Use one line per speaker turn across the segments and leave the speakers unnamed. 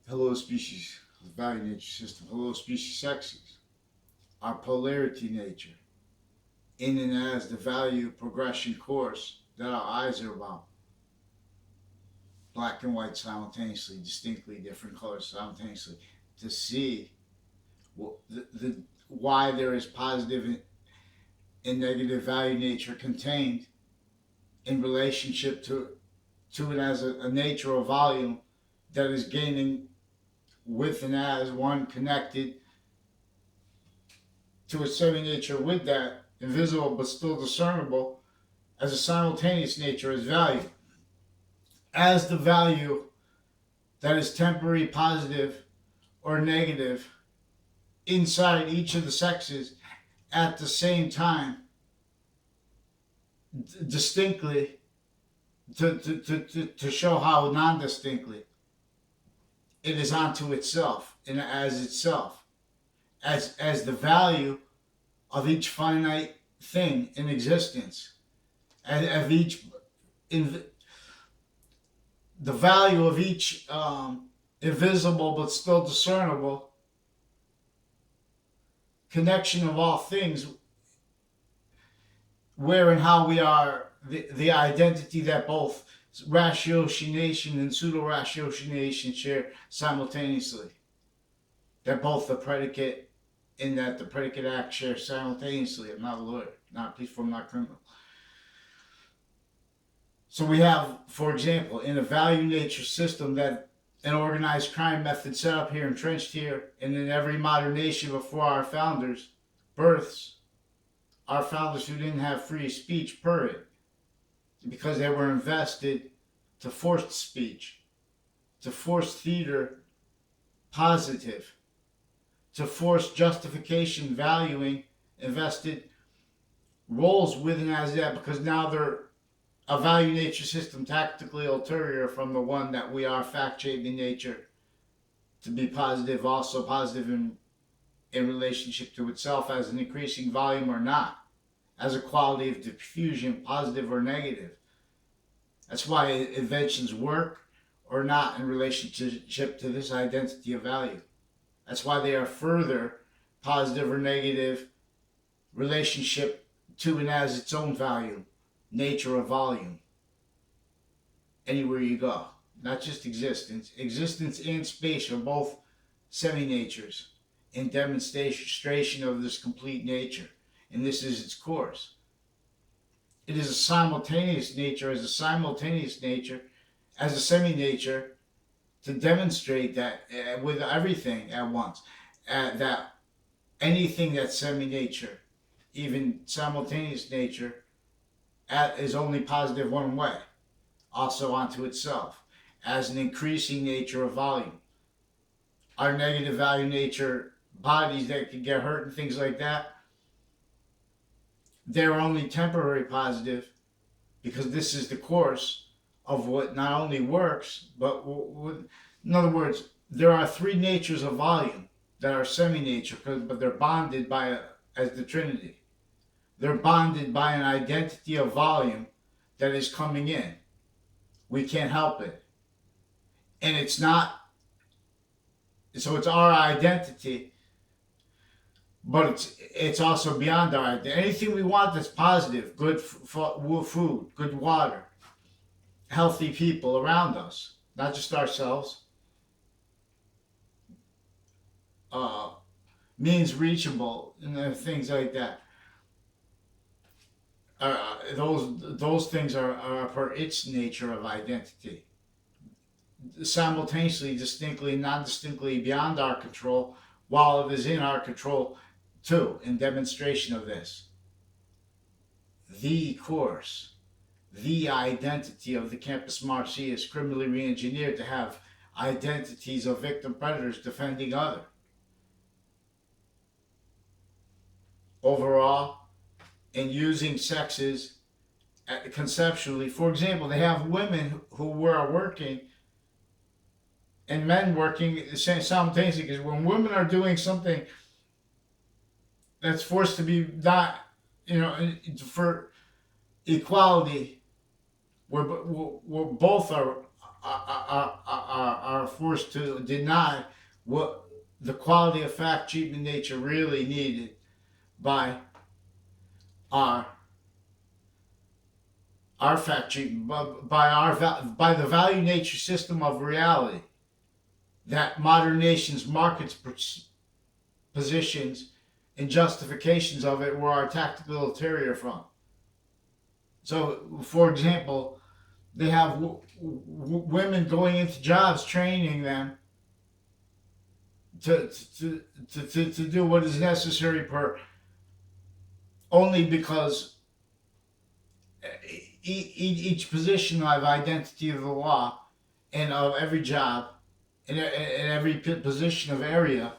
Hello species, value nature system. Hello species sexes. Our polarity nature. In and as the value progression course that our eyes are about. Black and white simultaneously, distinctly different colors simultaneously. To see why there is positive and negative value nature contained in relationship to it as a nature or volume that is gaining with and as one connected to a semi-nature with that, invisible but still discernible, as a simultaneous nature as value. As the value that is temporary positive or negative inside each of the sexes at the same time, distinctly, to show how non-distinctly it is onto itself and as itself, as the value of each finite thing in existence, and of each in the value of each invisible but still discernible connection of all things, where and how we are the identity that both ratiocination and pseudo-raitiocination share simultaneously. That both the predicate and that the predicate act share simultaneously. I'm not a lawyer, not please for I'm not criminal. So we have, for example, in a value nature system that an organized crime method set up here, entrenched here, and in every modern nation before our founders' births, our founders who didn't have free speech per it, because they were invested to forced speech, to force theater positive, to force justification valuing invested roles with and as that, because now they're a value nature system tactically ulterior from the one that we are fact shaping nature to be positive, also positive in relationship to itself as an increasing volume or not, as a quality of diffusion, positive or negative. That's why inventions work or not in relationship to this identity of value. That's why they are further positive or negative relationship to and as its own value, nature or volume. Anywhere you go, not just existence. Existence and space are both semi-natures in demonstration of this complete nature. And this is its course. It is a simultaneous nature, as a simultaneous nature, as a semi-nature, to demonstrate that with everything at once, that anything that's semi-nature, even simultaneous nature, is only positive one way, also onto itself, as an increasing nature of volume. Our negative value nature bodies that can get hurt and things like that, they're only temporary positive, because this is the course of what not only works, but in other words, there are three natures of volume that are semi-nature, but they're bonded by as the Trinity. They're bonded by an identity of volume that is coming in. We can't help it. And it's not, so it's our identity, but it's also beyond our identity. Anything we want that's positive, good food, good water, healthy people around us, not just ourselves, means reachable, and things like that. Those things are per its nature of identity, simultaneously, distinctly, non-distinctly beyond our control, while it is in our control too, in demonstration of this. The course, the identity of the campus Marcius, criminally re-engineered to have identities of victim predators defending other. Overall, in using sexes conceptually, for example, they have women who were working and men working simultaneously, because when women are doing something that's forced to be not, for equality, where both are forced to deny what the quality of fact treatment nature really needed by our fact treatment, by the value nature system of reality that modern nations markets positions and justifications of it were our tactical ulterior from. So, for example, they have women going into jobs, training them to do what is necessary only because each position of identity of the law and of every job and every position of area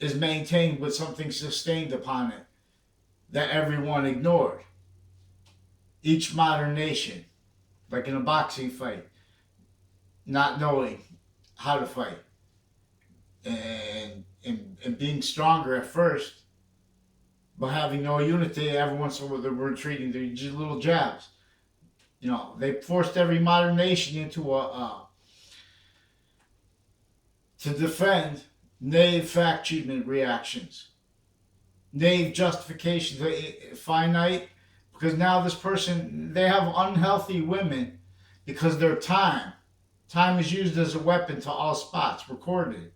is maintained with something sustained upon it that everyone ignored. Each modern nation, like in a boxing fight, not knowing how to fight and being stronger at first, but having no unity. Every once in a while they were treating their little jabs. They forced every modern nation into to defend naive fact treatment reactions, naive justifications, finite, because now this person, they have unhealthy women because their time is used as a weapon to all spots, recorded.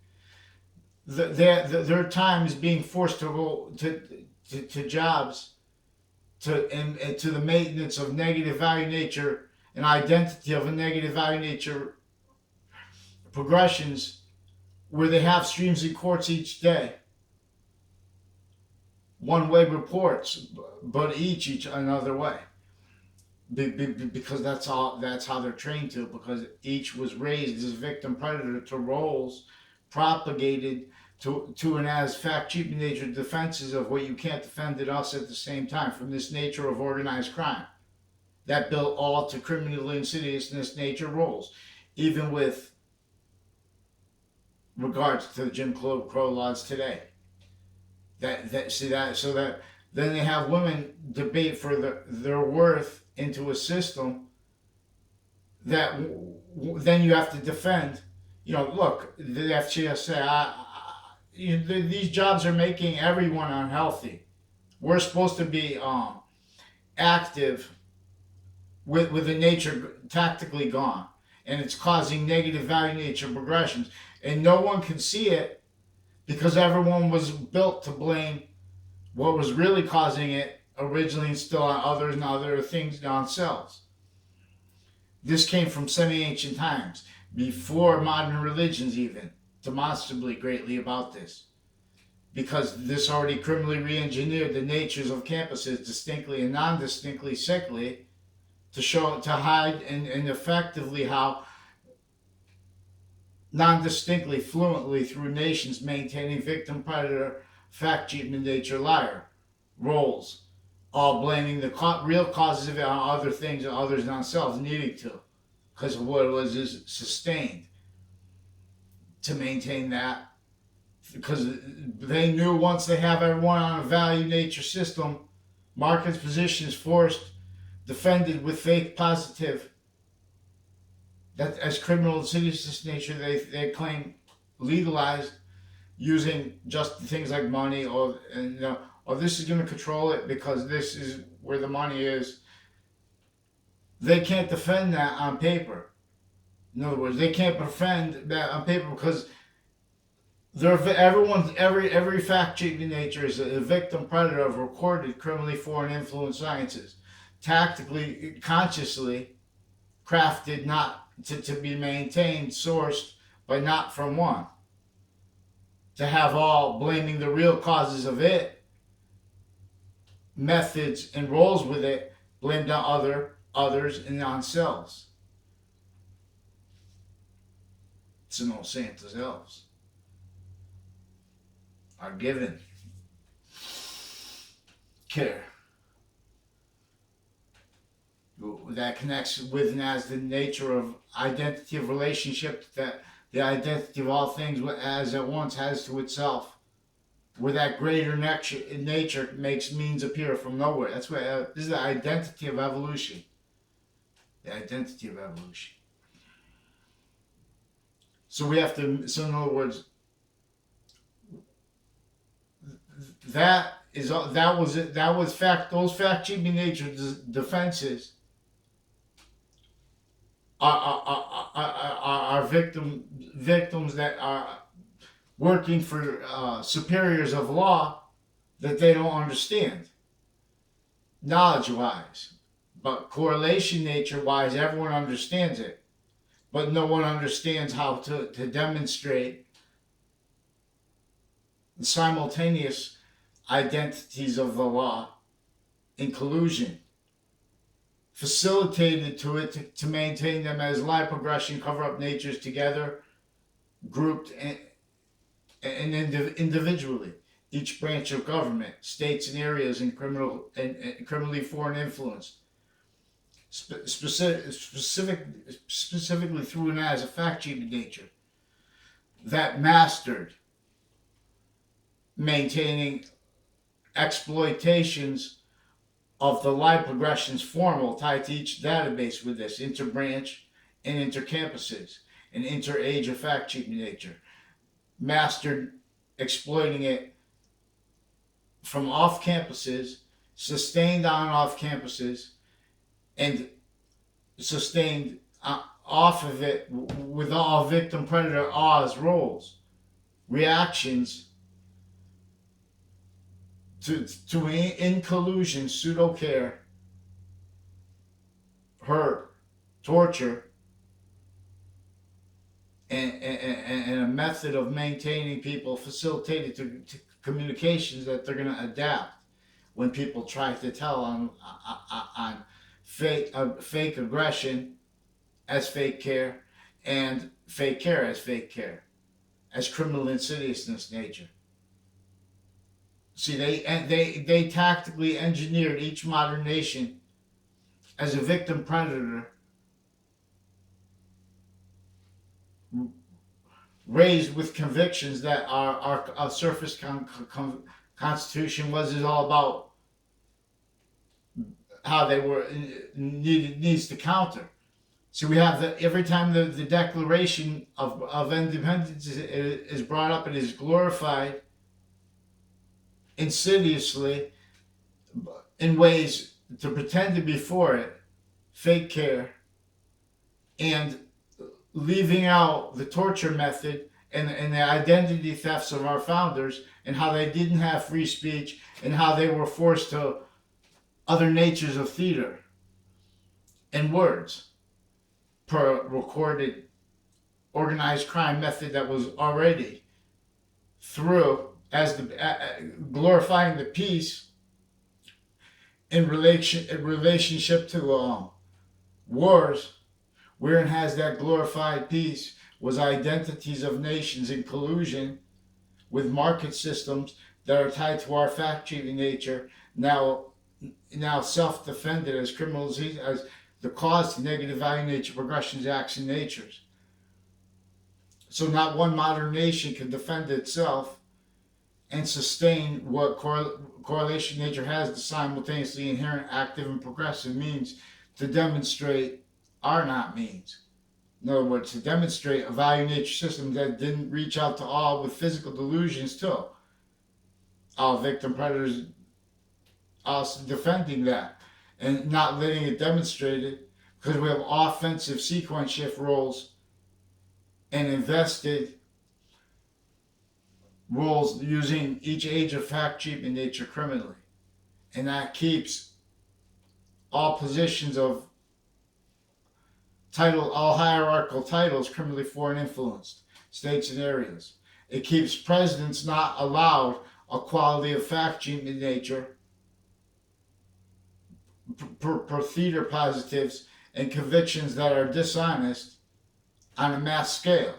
Their time is being forced to go to jobs and to the maintenance of negative value nature and identity of a negative value nature progressions where they have streams in courts each day. One-way reports, but each another way. Because that's how they're trained to, because each was raised as victim predator to roles propagated to and as fact treatment nature defenses of what you can't defend in us at the same time from this nature of organized crime. That built all to criminal insidiousness nature roles, even with regards to the Jim Crow laws today. So that then they have women debate for their worth into a system that then you have to defend. Look, the FGS say, these jobs are making everyone unhealthy. We're supposed to be active with the nature tactically gone, and it's causing negative value nature progressions, and no one can see it because everyone was built to blame what was really causing it originally and still on others and other things on themselves. This came from semi-ancient times, before modern religions even, demonstrably greatly about this. Because this already criminally re-engineered the natures of campuses distinctly and non-distinctly sickly to hide and effectively how non-distinctly, fluently through nations maintaining victim predator fact treatment nature liar roles, all blaming the real causes of it on other things and others not themselves needing to, because of what it was sustained to maintain that, because they knew once they have everyone on a value nature system, Marcus' position is forced, defended with faith positive, that as criminal insidious nature they claim legalized using just things like money or this is going to control it because this is where the money is. They can't defend that on paper. In other words, they can't defend that on paper because every fact treatment nature is a victim predator of recorded criminally foreign influence sciences, tactically, consciously crafted not to be maintained, sourced, but not from one. To have all blaming the real causes of it, methods and roles with it, blamed on others and on selves. It's an old Santa's elves are given care that connects with and as the nature of identity of relationship that the identity of all things as at once has to itself, where that greater nature makes means appear from nowhere. That's what this is the identity of evolution. The identity of evolution. So we have to. So in other words, that was fact. Those fact-cheating nature defenses are victims that are working for superiors of law that they don't understand knowledge-wise, but correlation nature-wise, everyone understands it, but no one understands how to demonstrate the simultaneous identities of the law in collusion, facilitated to maintain them as lie, progression, cover-up natures together, grouped and individually. Each branch of government, states and areas, and criminally foreign influence, specifically through and as a fact-cheating nature, that mastered maintaining exploitations of the lie progressions formal tied to each database with this interbranch and intercampuses and inter-age of fact-cheating nature, mastered exploiting it from off campuses, sustained on off campuses, and sustained off of it with all victim predator Oz roles, reactions to in collusion, pseudo care, hurt, torture, and a method of maintaining people facilitated to communications that they're going to adapt when people try to tell on fake aggression as fake care and fake care as criminal insidiousness nature. See, they tactically engineered each modern nation as a victim predator raised with convictions that our surface constitution is all about how they were needs to counter. So we have every time the Declaration of Independence is brought up and is glorified insidiously in ways to pretend to be for it, fake care, and leaving out the torture method and the identity thefts of our founders and how they didn't have free speech and how they were forced to other natures of theater and words per recorded organized crime method that was already through as the glorifying the peace in relationship to wars, wherein has that glorified peace was identities of nations in collusion with market systems that are tied to our fact-cheating nature, now self-defended as criminals, as the cause to negative value nature progressions, acts, and natures. So not one modern nation can defend itself and sustain what correlation nature has the simultaneously inherent active and progressive means to demonstrate our not means. In other words, to demonstrate a value nature system that didn't reach out to all with physical delusions too. All victim predators also defending that and not letting it demonstrated because we have offensive sequence shift roles and invested roles using each age of fact-cheating nature criminally. And that keeps all positions of all hierarchical titles criminally foreign influenced, states and areas. It keeps presidents not allowed a quality of fact-cheating nature per theater positives and convictions that are dishonest on a mass scale.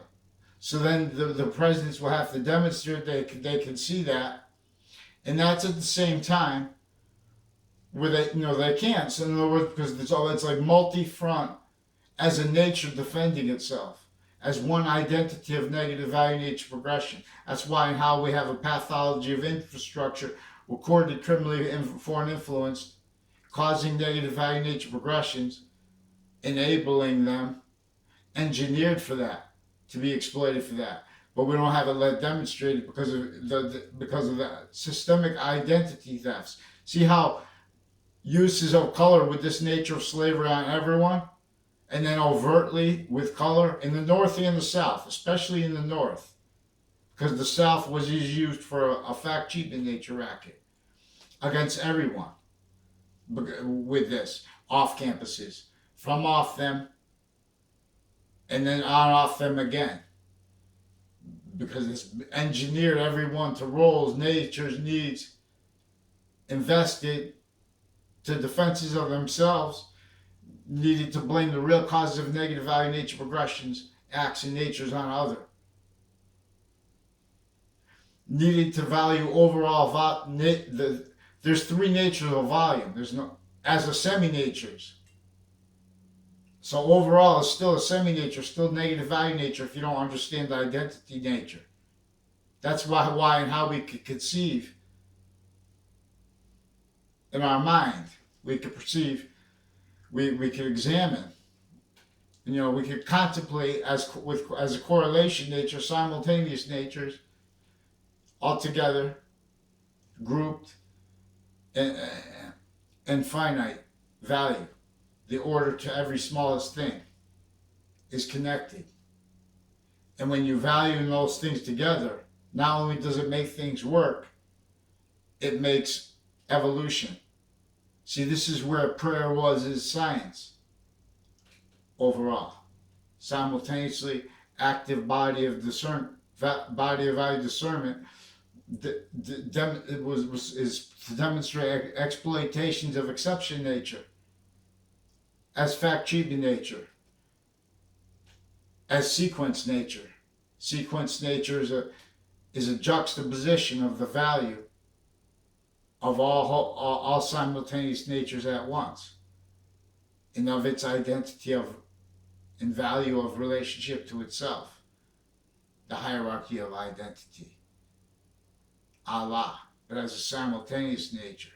So then the presidents will have to demonstrate they can see that, and that's at the same time where they can't. So in other words, because it's like multi-front as a nature defending itself as one identity of negative value nature progression. That's why and how we have a pathology of infrastructure recorded criminally foreign influenced, causing negative value nature progressions, enabling them, engineered for that, to be exploited for that. But we don't have it demonstrated because of the systemic identity thefts. See how uses of color with this nature of slavery on everyone, and then overtly with color in the North and the South, especially in the North, because the South was used for a fact cheap in nature racket against everyone with this off campuses, from off them, and then on off them again, because it's engineered everyone to roles nature's needs, invested to defenses of themselves, needed to blame the real causes of negative value nature progressions, acts, and natures on other. Needed to value overall there's three natures of volume. There's no as a semi-natures. So overall, it's still a semi-nature, still negative value nature if you don't understand the identity nature. That's why and how we could conceive in our mind. We could perceive, we could examine. We could contemplate as a correlation nature, simultaneous natures, all together, grouped, and finite value. The order to every smallest thing is connected. And when you value those things together, not only does it make things work, it makes evolution. See, this is where prayer is science overall. Simultaneously, active body of value discernment is to demonstrate exploitations of exception nature as fact cheap nature, as sequence nature. Sequence nature is a juxtaposition of the value of all simultaneous natures at once, and of its identity and value of relationship to itself, the hierarchy of identity, Allah, but as a simultaneous nature.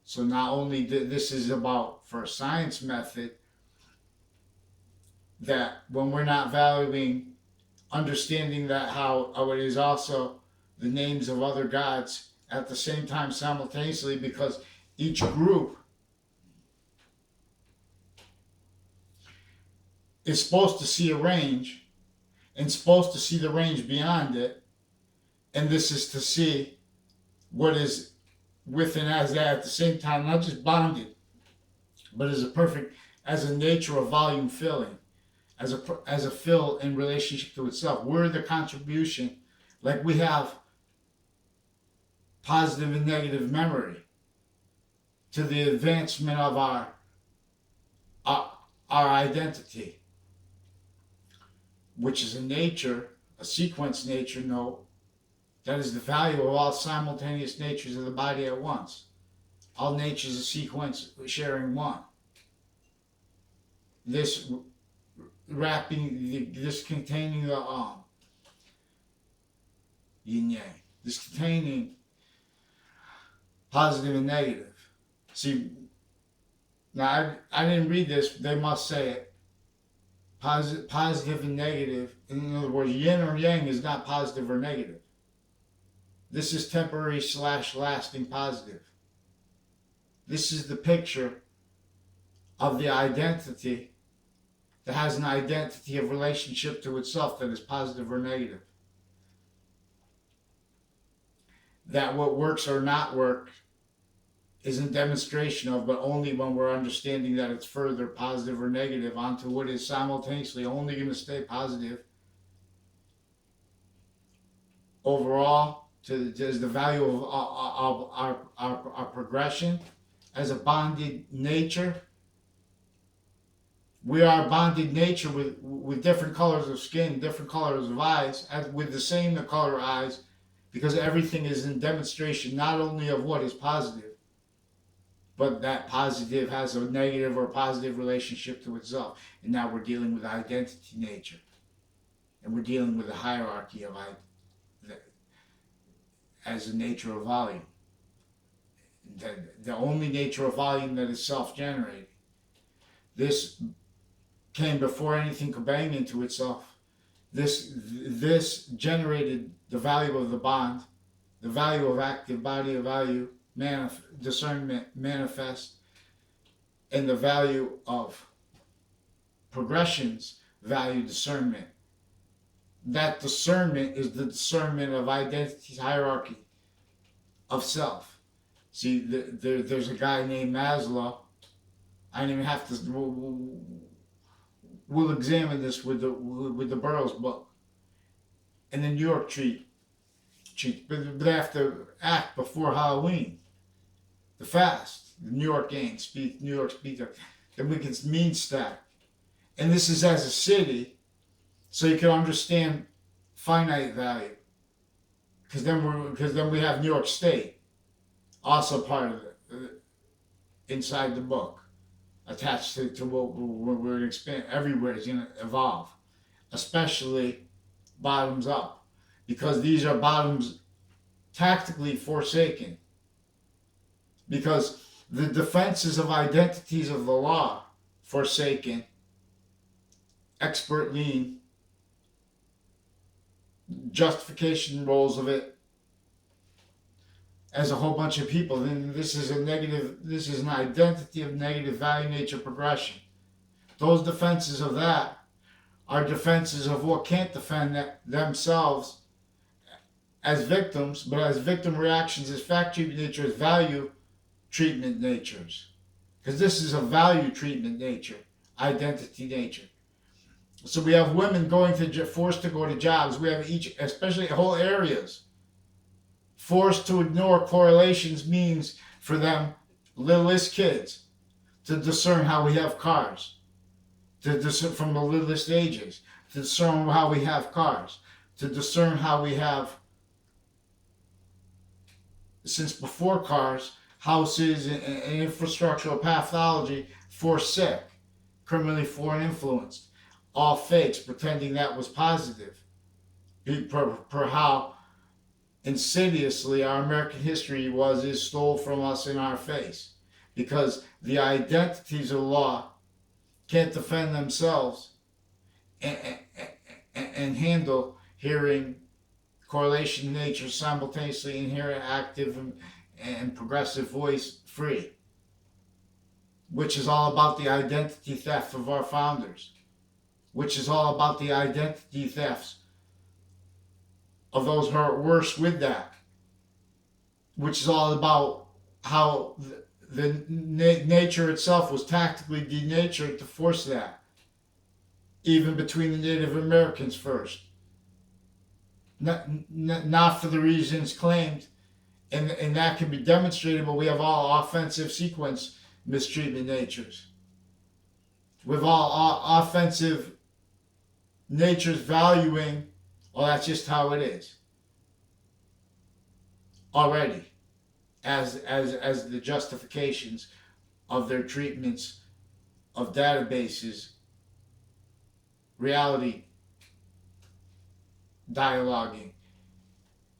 So not only this is about, for a science method, that when we're not valuing, understanding that how it is also the names of other gods at the same time simultaneously, because each group is supposed to see a range and supposed to see the range beyond it, and this is to see what is with and as that at the same time, not just bonded, but as a nature of volume filling, as a fill in relationship to itself. We're the contribution, like we have positive and negative memory to the advancement of our identity, which is a sequence nature note. That is the value of all simultaneous natures of the body at once. All natures of sequence sharing one. This containing the yin yang. This containing positive and negative. See, now I didn't read this, but they must say it. Positive and negative. In other words, yin or yang is not positive or negative. This is temporary / lasting positive. This is the picture of the identity that has an identity of relationship to itself that is positive or negative. That what works or not work is a demonstration of, but only when we're understanding that it's further positive or negative onto what is simultaneously only going to stay positive overall. As the value of our progression as a bonded nature. We are a bonded nature with different colors of skin, different colors of eyes, with the same color eyes, because everything is in demonstration not only of what is positive, but that positive has a negative or positive relationship to itself. And now we're dealing with identity nature. And we're dealing with the hierarchy of identity as a nature of volume. The only nature of volume that is self-generating. This came before anything could bang into itself This generated the value of the bond, the value of active body of value, discernment manifest, and the value of progressions value discernment. That discernment is the discernment of identity hierarchy of self. See, there's a guy named Maslow. I don't even have to. We'll examine this with the Boroughs book and the New York treat. But they have to act before Halloween. The fast, the New York gang, New York speed. Then we can mean stack, and this is as a city, so you can understand finite value. Because then we have New York State, also part of it, inside the book, attached to what we're going to expand. Everywhere is going to evolve, especially bottoms up, because these are bottoms tactically forsaken. Because the defenses of identities of the law forsaken, expert lean, justification roles of it as a whole bunch of people, then this is an identity of negative value nature progression. Those defenses of that are defenses of what can't defend themselves as victims, but as victim reactions, as fact treatment nature, as value treatment natures. Because this is a value treatment nature, identity nature. So we have women forced to go to jobs. We have especially whole areas, forced to ignore correlations means for them, littlest kids, to discern how we have cars, to discern from the littlest ages, to discern how we have cars, to discern how we have, since before cars, houses and infrastructural pathology for sick, criminally foreign influenced, all fakes, pretending that was positive, per how insidiously our American history is stole from us in our face, because the identities of law can't defend themselves and handle hearing correlation nature simultaneously inherent active and progressive voice free, which is all about the identity theft of our founders, which is all about the identity thefts of those who are worse with that, which is all about how the nature itself was tactically denatured to force that, even between the Native Americans first. Not for the reasons claimed, and that can be demonstrated, but we have all offensive sequence mistreatment natures. With all offensive natures valuing, well, that's just how it is already, as the justifications of their treatments of databases, reality dialoguing,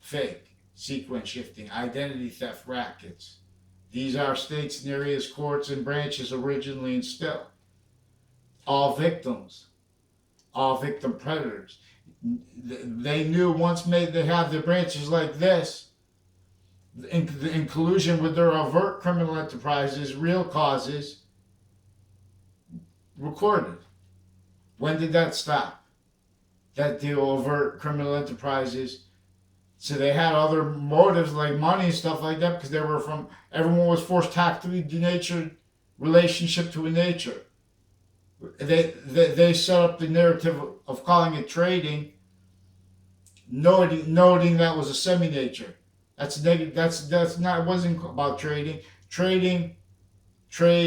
fake, sequence shifting, identity theft rackets. These are states and areas, courts and branches originally and still. All victims, all victim predators. They knew once they have their branches like this, in collusion with their overt criminal enterprises, real causes, recorded. When did that stop? That the overt criminal enterprises. So they had other motives like money and stuff like that, because everyone was forced tactically denatured relationship to a nature. They set up the narrative of calling it trading, noting that was a semi-nature. That's negative. That's not. It wasn't about trading. Trade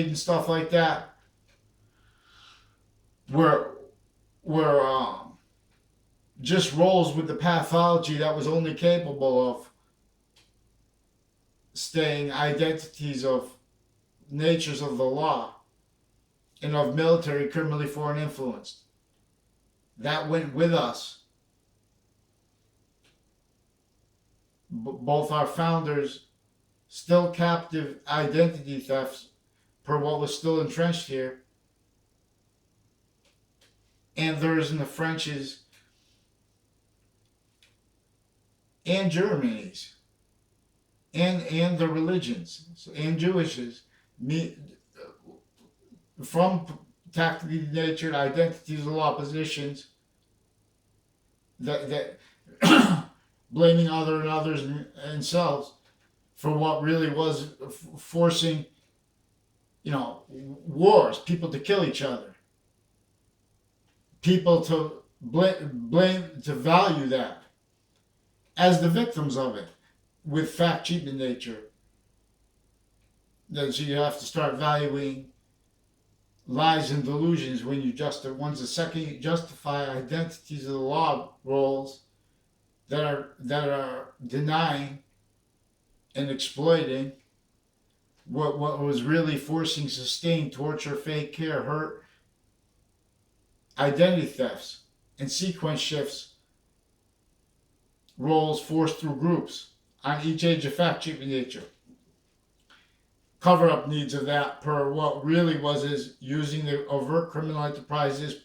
and stuff like that were just roles with the pathology that was only capable of staying identities of natures of the law and of military criminally foreign influenced. That went with us. Both our founders, still captive identity thefts per what was still entrenched here, and theirs and the French's and Germany's and the religions and Jewishes from tactically natured identities of law positions that blaming other and others and selves for what really was forcing, wars, people to kill each other, people to blame to value that as the victims of it, with fact cheap in nature. Then so you have to start valuing lies and delusions when you once the second you justify identities of the law roles that are denying and exploiting what was really forcing sustained torture, fake care, hurt, identity thefts, and sequence shifts, roles forced through groups on each age of fact cheaping nature. Cover up needs of that per what really was is using the overt criminal enterprises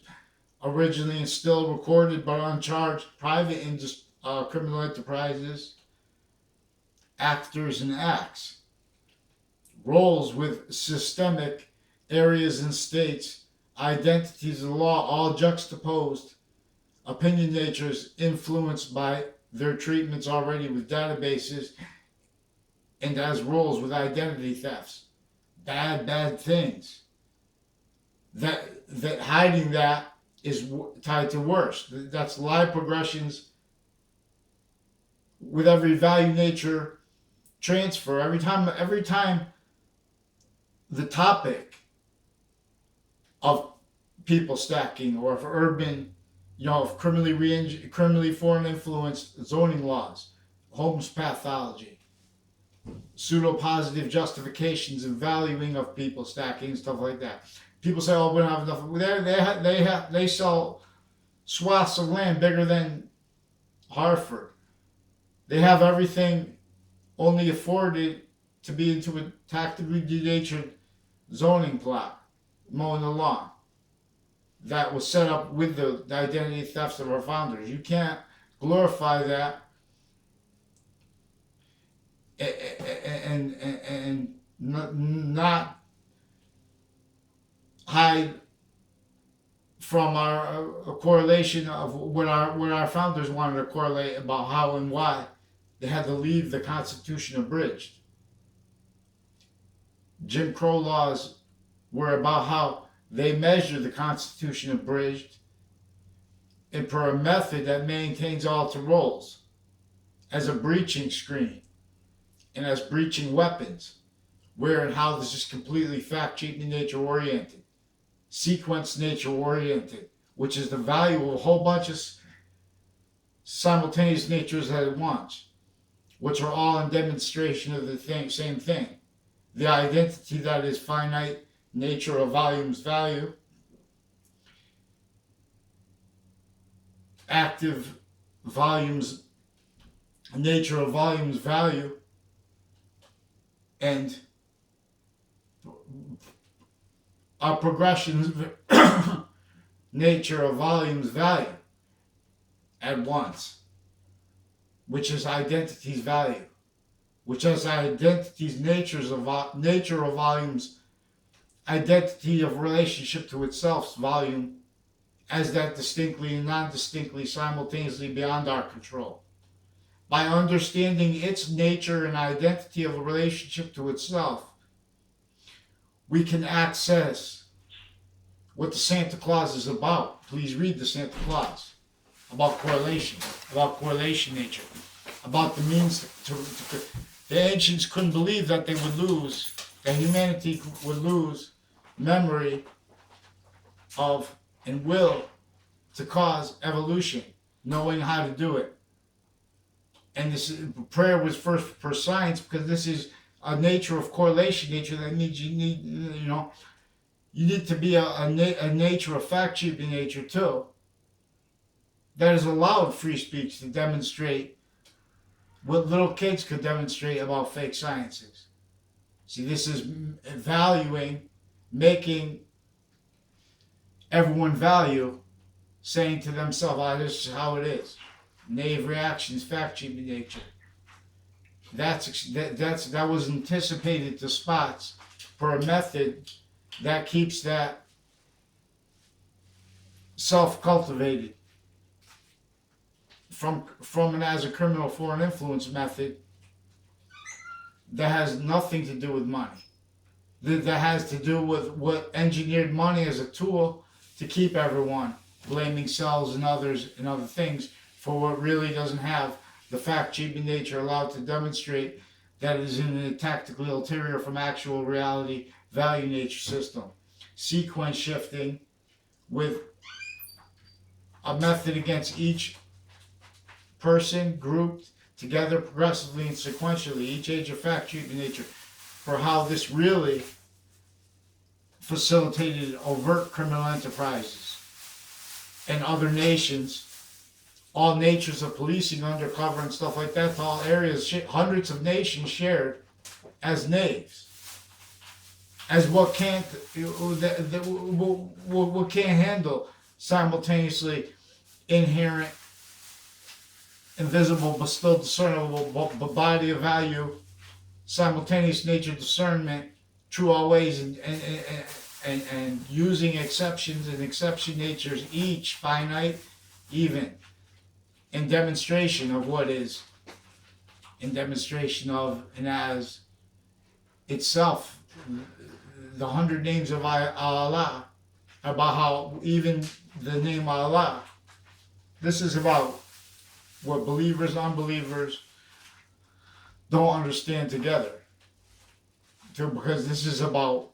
originally and still recorded but uncharged private criminal enterprises, actors and acts, roles with systemic areas and states, identities of the law all juxtaposed, opinion natures influenced by their treatments already with databases, and as roles with identity thefts, bad things. That hiding that is tied to worse. That's lie progressions with every value nature transfer. Every time the topic of people stacking or of urban, of criminally foreign influenced zoning laws, Holmes pathology, pseudo-positive justifications and valuing of people stacking and stuff like that. People say, "Oh, we don't have enough." They sell swaths of land bigger than Hartford. They have everything only afforded to be into a tactically denatured zoning plot, mowing the lawn. That was set up with the identity thefts of our founders. You can't glorify that and not hide from a correlation of what our founders wanted to correlate about how and why they had to leave the Constitution abridged. Jim Crow laws were about how they measure the Constitution abridged and per a method that maintains alter roles as a breaching screen and as breaching weapons, where and how this is completely fact-cheating nature oriented, sequence nature oriented, which is the value of a whole bunch of simultaneous natures at once, which are all in demonstration of the same thing. The identity that is finite nature of volumes value, active volumes nature of volumes value, and our progressions nature of volumes value at once, which is identity's value, which is identity's nature of volumes, identity of relationship to itself's volume, as that distinctly and non-distinctly simultaneously beyond our control. By understanding its nature and identity of a relationship to itself, we can access what the Santa Claus is about. Please read the Santa Claus. About correlation nature, about the means to the ancients couldn't believe that humanity would lose memory of and will to cause evolution, knowing how to do it. And this prayer was first for science, because this is a nature of correlation nature that means you need to be a nature of fact-cheating nature too, that has allowed free speech to demonstrate what little kids could demonstrate about fake sciences. See, this is making everyone value, saying to themselves, this is how it is. Naive reactions, fact cheaping nature. That was anticipated to spots for a method that keeps that self-cultivated from and as a criminal foreign influence method that has nothing to do with money. That has to do with what engineered money as a tool to keep everyone blaming selves and others and other things for what really doesn't have the fact-cheaping nature allowed to demonstrate that it is in a tactically ulterior from actual reality value nature system. Sequence shifting with a method against each person grouped together progressively and sequentially, each age of fact-cheaping nature, for how this really facilitated overt criminal enterprises and other nations, all natures of policing, undercover and stuff like that, to all areas, hundreds of nations shared as knaves, as what can't handle simultaneously inherent, invisible but still discernible body of value, simultaneous nature discernment, true always, and using exceptions and exception natures, each finite, even, in demonstration of what is, in demonstration of and as itself, the 100 names of Allah, about how even the name Allah, this is about what believers, unbelievers don't understand together. Because this is about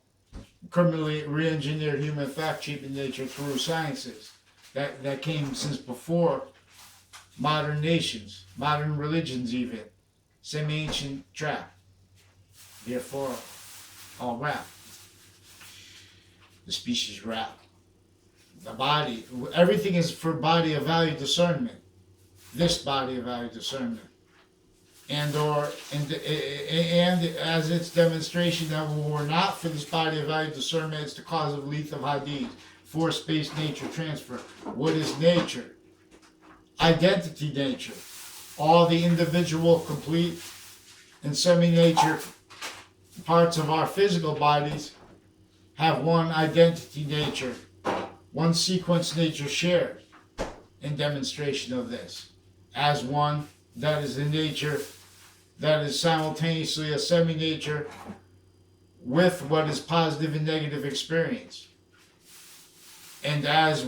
criminally re-engineered human fact-cheaping nature through sciences that came since before modern nations, modern religions even, semi-ancient trap. Therefore, all rap. The species rap. The body, everything is for body of value discernment. This body of value discernment. And as its demonstration that were not for this body of value discernment, it's the cause of lethal hadith, force-based nature transfer. What is nature? Identity nature. All the individual, complete, and semi-nature parts of our physical bodies have one identity nature, one sequence nature shared in demonstration of this, as one that is the nature that is simultaneously a semi-nature with what is positive and negative experience. And as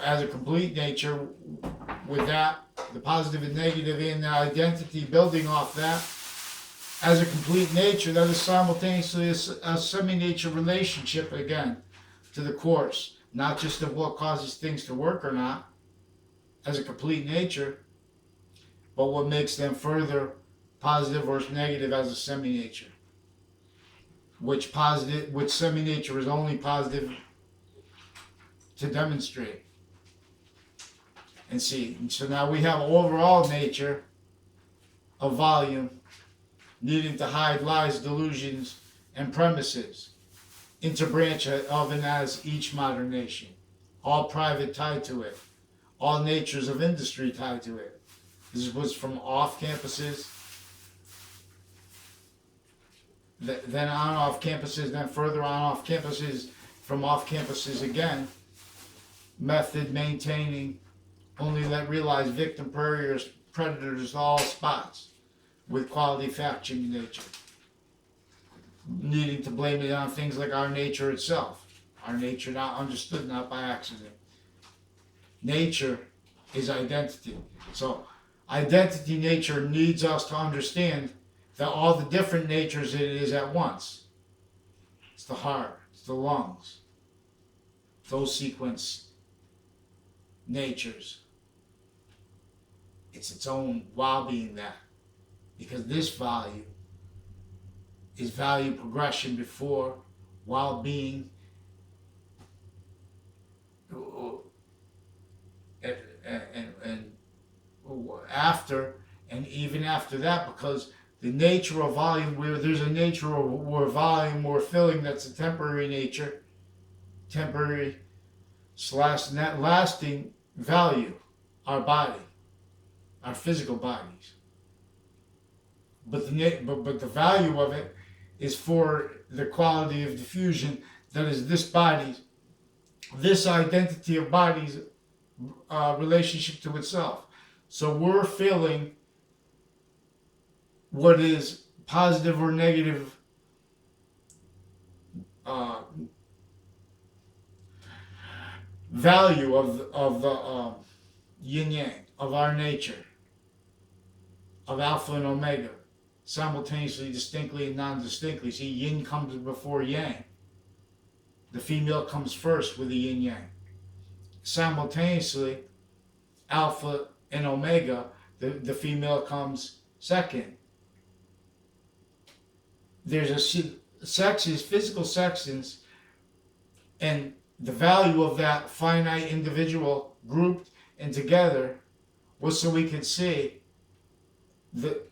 a complete nature, with that, the positive and negative in the identity building off that, as a complete nature, that is simultaneously a semi-nature relationship again to the course, not just of what causes things to work or not, as a complete nature, but what makes them further positive or negative as a semi-nature. Which semi-nature is only positive to demonstrate. And see, so now we have overall nature of volume needing to hide lies, delusions, and premises, interbranch of and as each modern nation, all private tied to it, all natures of industry tied to it. This was from off campuses, then on off campuses, then further on off campuses, from off campuses again, method maintaining only let realize victim predators all spots with quality fact-cheaping nature, needing to blame it on things like our nature itself, our nature not understood not by accident. Nature is identity. So identity nature needs us to understand that all the different natures it is at once. It's the heart, it's the lungs, those sequence natures. It's its own while being that. Because this value is value progression before, while being, and after, and even after that, because the nature of volume, where there's a nature of where volume or filling that's a temporary nature, temporary / net lasting value, our body. our physical bodies. But the value of it is for the quality of diffusion that is this body's, this identity of body's relationship to itself. So we're feeling what is positive or negative value of the yin yang of our nature, of alpha and omega, simultaneously, distinctly, and non-distinctly. See, yin comes before yang. The female comes first with the yin yang. Simultaneously, alpha and omega, the female comes second. There's a sexes, physical sexes, and the value of that finite individual grouped and together was so we could see the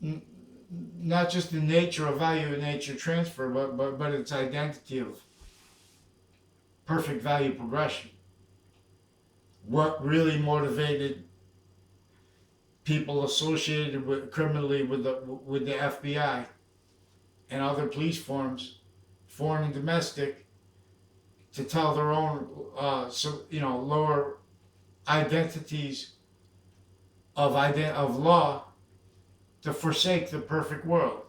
not just the nature of value and nature transfer, but its identity of perfect value progression. What really motivated people associated with criminally with the FBI and other police forms, foreign and domestic, to tell their own lower identities of law to forsake the perfect world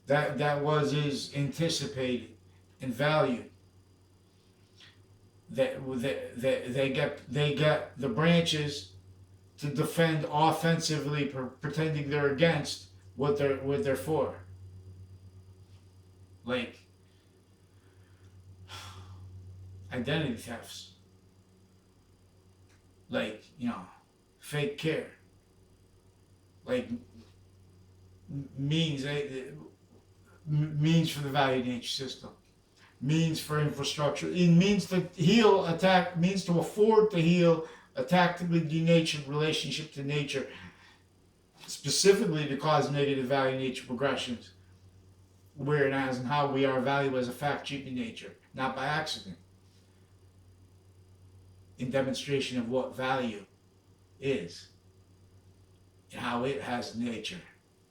that is anticipated and valued. That they get the branches to defend offensively, pretending they're against what they're for. Like identity thefts, like fake care, like means for the value nature system, means for infrastructure, it means to heal, attack, means to afford to heal a tactically denatured relationship to nature, specifically to cause negative value nature progressions, where and as and how we are valued as a fact cheap in nature, not by accident. In demonstration of what value is and how it has nature.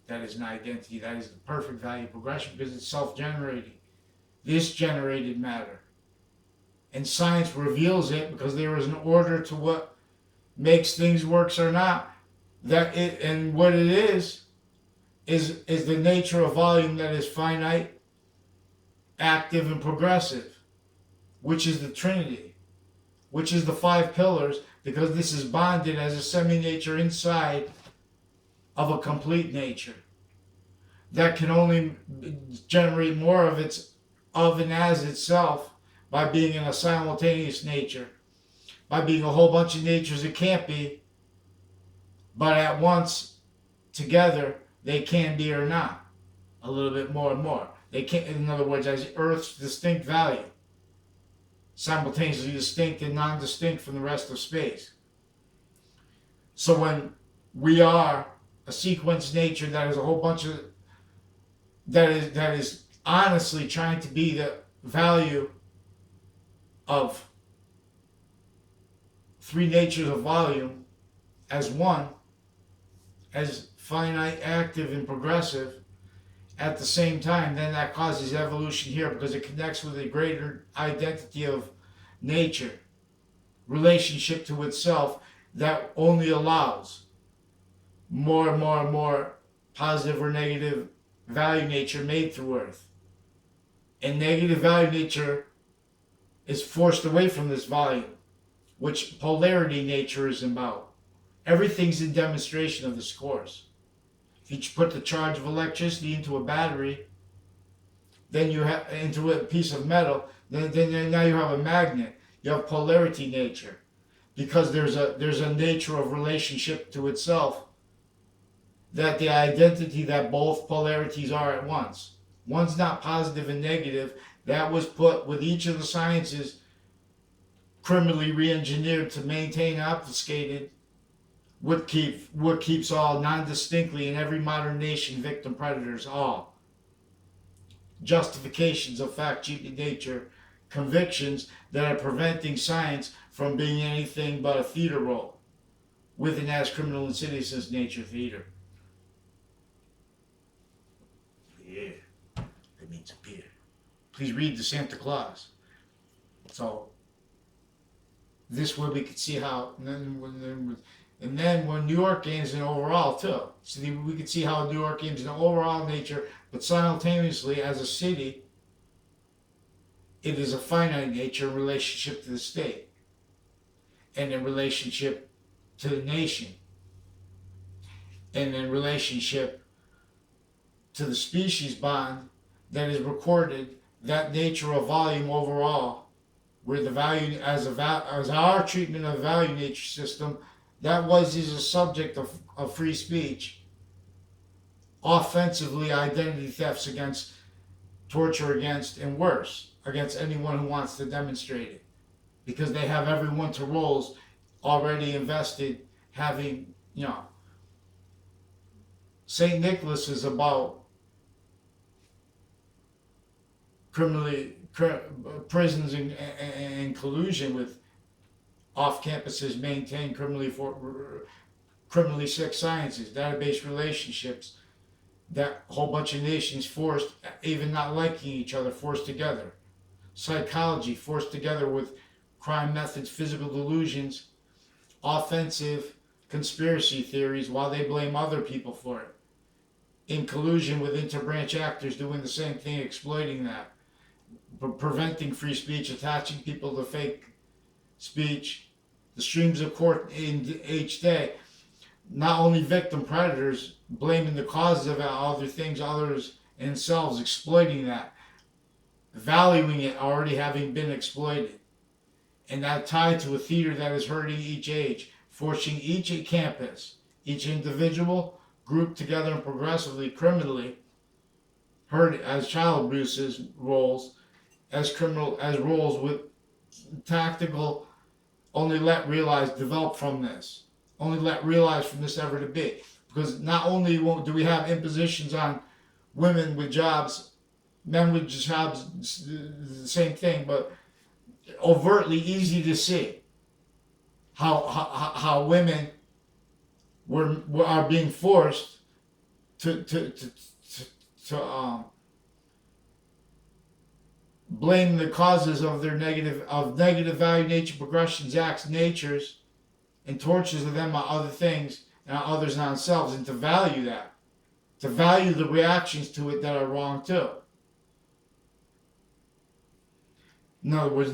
That is an identity, that is the perfect value progression because it's self-generating. This generated matter. And science reveals it because there is an order to what makes things works or not. That it and what it is the nature of volume that is finite, active, and progressive, which is the Trinity, which is the five pillars, because this is bonded as a semi-nature inside of a complete nature that can only generate more of its of and as itself by being in a simultaneous nature, by being a whole bunch of natures it can't be, but at once together they can be or not, a little bit more and more. They can't, in other words, as Earth's distinct value, simultaneously distinct and non-distinct from the rest of space. So when we are a sequence nature that is a whole bunch of that is honestly trying to be the value of three natures of volume as one, as finite, active, and progressive at the same time, then that causes evolution here because it connects with a greater identity of nature, relationship to itself that only allows more and more and more positive or negative value nature made through Earth. And negative value nature is forced away from this volume, which polarity nature is about. Everything's in demonstration of this course. If you put the charge of electricity into a battery, then you have into a piece of metal, then now you have a magnet. You have polarity nature, because there's a nature of relationship to itself, that the identity that both polarities are at once. One's not positive and negative. That was put with each of the sciences criminally re-engineered to maintain obfuscated what keeps all non-distinctly in every modern nation victim predators all. Justifications of fact cheap nature, convictions that are preventing science from being anything but a theater role. with and as criminal insidiousness nature theater. Yeah, that means a beer. Please read the Santa Claus. So this way we could see how, and then when New York gains an overall too. So we could see how New York gains an overall nature, but simultaneously as a city, it is a finite nature in relationship to the state and in relationship to the nation and in relationship to the species bond that is recorded, that nature of volume overall, where the value as our treatment of the value nature system, is a subject of free speech, offensively identity thefts against, torture against, and worse, against anyone who wants to demonstrate it. Because they have every winter rolls already invested, having, St. Nicholas is about prisons in collusion with off-campuses maintain criminally sick sciences, database relationships, that whole bunch of nations forced, even not liking each other, forced together. Psychology forced together with crime methods, physical delusions, offensive conspiracy theories, while they blame other people for it. In collusion with interbranch actors doing the same thing, exploiting that. Preventing free speech, attaching people to fake speech, the streams of court in each day. Not only victim predators blaming the causes of other things, others and themselves exploiting that, valuing it already having been exploited, and that tied to a theater that is hurting each age, forcing each campus, each individual grouped together and progressively criminally hurt as child abuses roles, as roles with tactical, only let realize develop from this, only let realize from this ever to be. Because not only do we have impositions on women with jobs, men with jobs, the same thing, but overtly easy to see how women are being forced to blame the causes of their negative value nature progressions, acts, natures, and tortures of them on other things and on others and on themselves, and to value that, to value the reactions to it that are wrong too. In other words,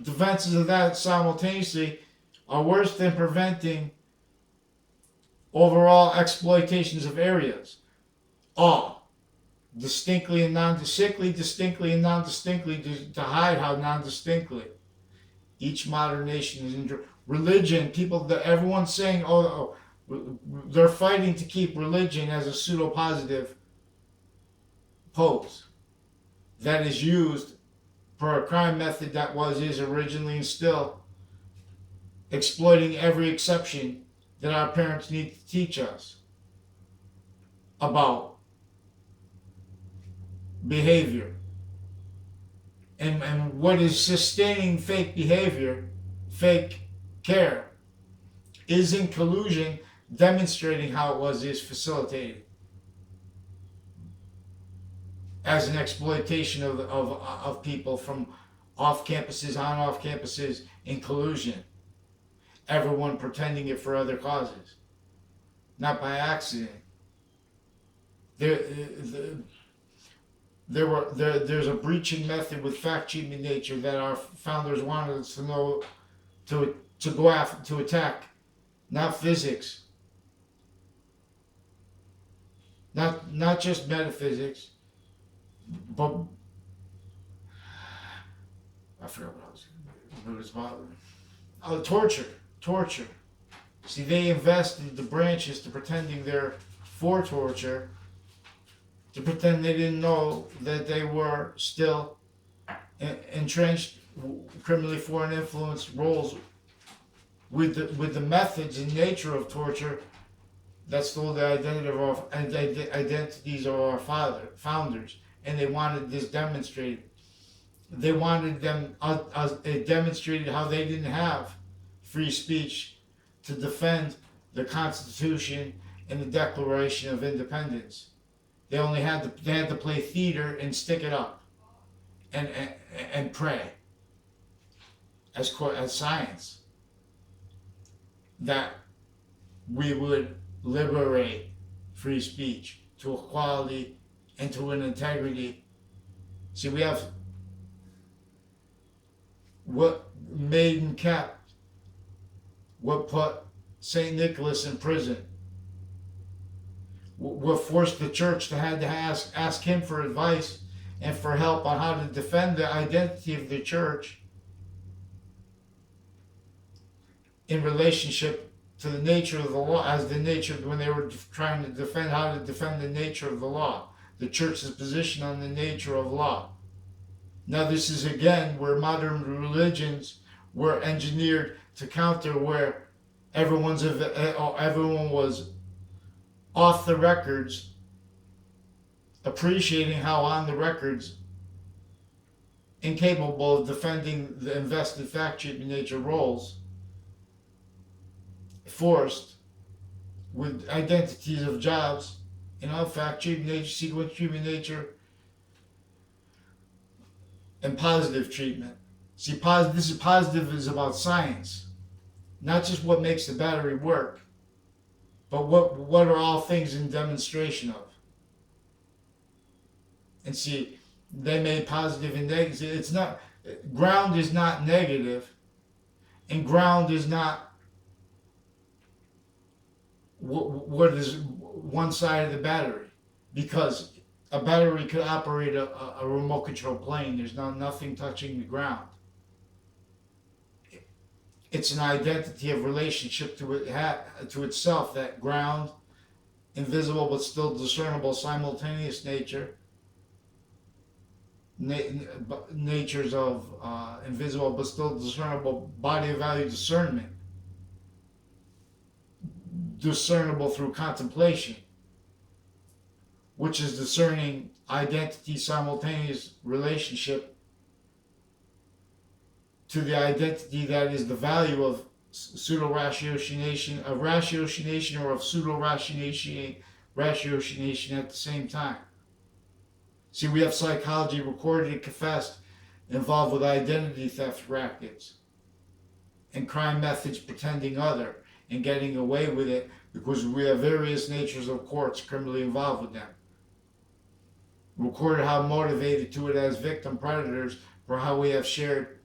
defenses of that simultaneously are worse than preventing overall exploitations of areas. All distinctly and distinctly and non-distinctly, to hide how non-distinctly each modern nation is in religion. Everyone's saying, they're fighting to keep religion as a pseudo-positive pose that is used for a crime method that is originally and still exploiting every exception that our parents need to teach us about behavior. And what is sustaining fake behavior, fake care, is in collusion, demonstrating how is facilitated as an exploitation of people from off campuses, on off campuses, in collusion. Everyone pretending it for other causes, not by accident. There's a breaching method with fact-cheating nature that our founders wanted us to know, to go after, to attack, not physics, not just metaphysics, but I forgot what it was about. Oh, torture. See, they invested the branches to pretending they're for torture, to pretend they didn't know that they were still entrenched criminally foreign influence roles with the methods and nature of torture that stole the identities of our founders, and they wanted this demonstrated. They wanted them it demonstrated how they didn't have free speech to defend the Constitution and the Declaration of Independence. They only had to play theater and stick it up and pray as science that we would liberate free speech to equality and to an integrity. See, we have what made and kept, what put St. Nicholas in prison, what forced the church to have to ask him for advice and for help on how to defend the identity of the church in relationship to the nature of the law, as the nature when they were trying to defend how to defend the nature of the law, the church's position on the nature of law. Now this is again where modern religions were engineered to counter, where everyone was off the records, appreciating how on the records, incapable of defending the invested fact treatment nature roles, forced with identities of jobs, fact treatment nature, sequence treatment nature, and positive treatment. See, positive is about science, not just what makes the battery work, but what are all things in demonstration of. And see, they made positive and negative. It's not, ground is not negative, and ground is not what is one side of the battery, because a battery could operate a remote control plane. There's nothing touching the ground. It's an identity of relationship to itself, that ground, invisible but still discernible, simultaneous nature, natures of invisible but still discernible, body of value discernment, discernible through contemplation, which is discerning identity simultaneous relationship to the identity that is the value of pseudo-ratiocination, of ratiocination or of pseudo-ratiocination at the same time. See, we have psychology recorded and confessed involved with identity theft rackets and crime methods pretending other and getting away with it, because we have various natures of courts criminally involved with them. Recorded how motivated to it as victim predators, for how we have shared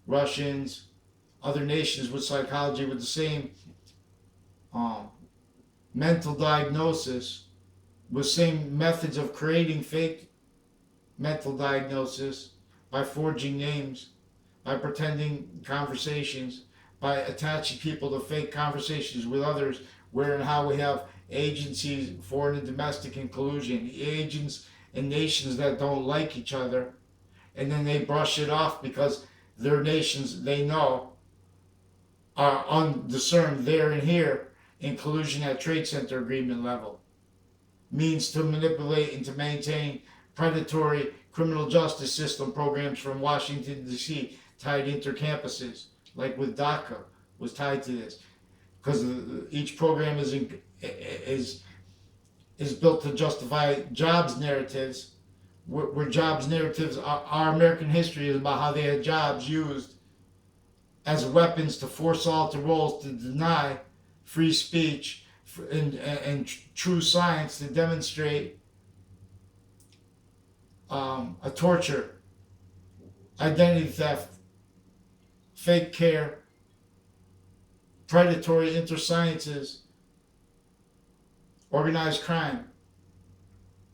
Russians, other nations with psychology with the same mental diagnosis, with same methods of creating fake mental diagnosis by forging names, by pretending conversations, by attaching people to fake conversations with others, where and how we have agencies, foreign and domestic, in collusion, agents and nations that don't like each other, and then they brush it off because their nations they know are undiscerned there and here in collusion at trade center agreement level, means to manipulate and to maintain predatory criminal justice system programs from Washington D.C. tied intercampuses, like with DACA was tied to this, because each program is built to justify jobs narratives, where jobs narratives our American history is about how they had jobs used as weapons to force all to roles, to deny free speech and true science, to demonstrate a torture, identity theft, fake care, predatory intersciences, organized crime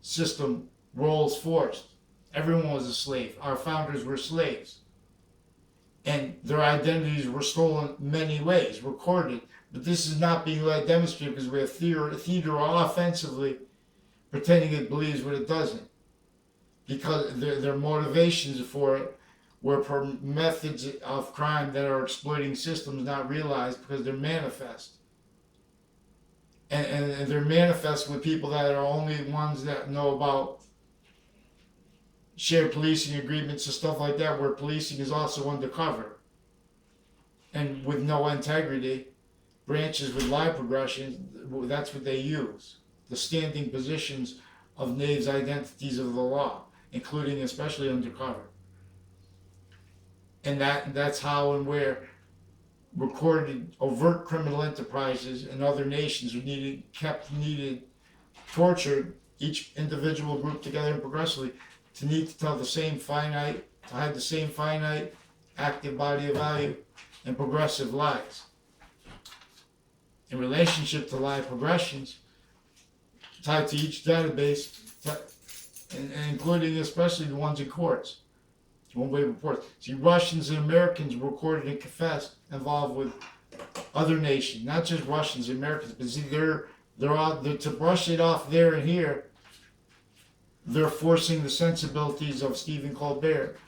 system, roles forced. Everyone was a slave. Our founders were slaves. And their identities were stolen many ways, recorded. But this is not being demonstrated because we have theater offensively pretending it believes what it doesn't. Because their motivations for it were methods of crime that are exploiting systems not realized because they're manifest. And they're manifest with people that are only ones that know about shared policing agreements and stuff like that, where policing is also undercover and with no integrity branches with lie progressions, that's what they use. The standing positions of knaves' identities of the law, including especially undercover. And that's how and where recorded overt criminal enterprises in other nations were tortured each individual group together and progressively to need to tell the same finite, to hide the same finite, active body of value and progressive lies. In relationship to lie progressions, tied to each database, and including especially the ones in courts. One-way reports. See, Russians and Americans recorded and confessed involved with other nations, not just Russians and Americans, but see, they're to brush it off there and here. They're forcing the sensibilities of Stephen Colbert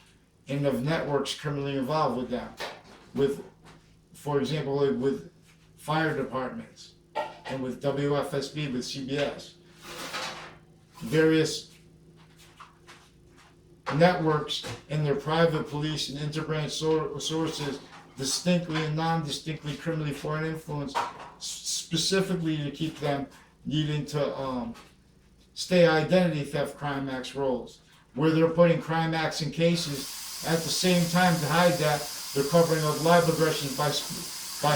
and of networks criminally involved with them, with, for example, with fire departments and with WFSB, with CBS, various networks and their private police and interbranch sources, distinctly and non-distinctly criminally foreign influence, specifically to keep them needing to stay identity theft crime acts roles, where they're putting crime acts in cases at the same time to hide that they're covering up live aggressions by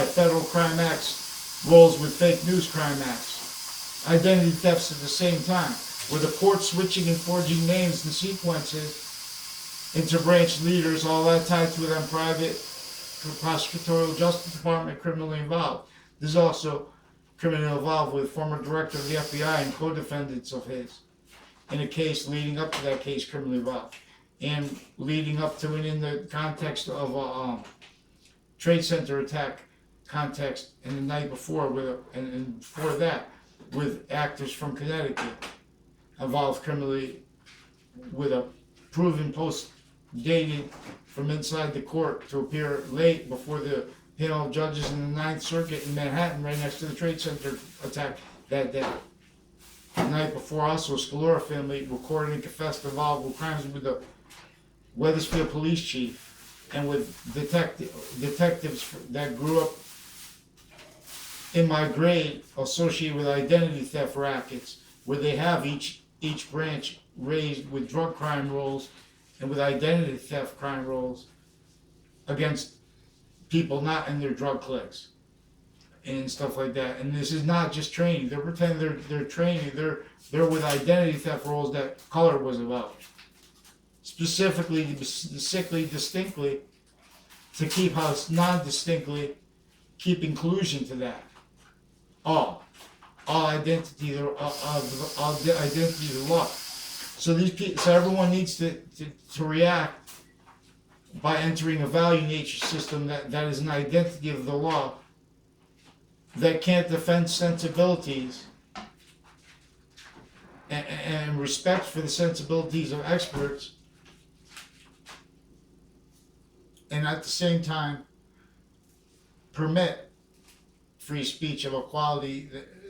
federal crime acts roles with fake news crime acts, identity thefts at the same time, where the court switching and forging names and sequences into branch leaders, all that tied to them private prosecutorial justice department criminally involved. There's also criminally involved with former director of the FBI and co-defendants of his in a case leading up to that case criminally involved, and leading up to and in the context of a trade center attack context, and the night before and before that with actors from Connecticut involved criminally with a proven post dated from inside the court to appear late before the panel of judges in the Ninth Circuit in Manhattan, right next to the Trade Center attack that day. The night before, also, a Scalora family recorded and confessed involved with crimes with the Wethersfield police chief and with detectives that grew up in my grade associated with identity theft rackets, where they have each branch raised with drug crime roles and with identity theft crime roles against people not in their drug cliques and stuff like that. And this is not just training. They're pretending they're training. They're with identity theft roles that color was about. Specifically, distinctly, to keep house non-distinctly, keep inclusion to that. All identity of the law. So everyone needs to react by entering a value nature system that is an identity of the law that can't defend sensibilities and respect for the sensibilities of experts, and at the same time permit free speech of a quality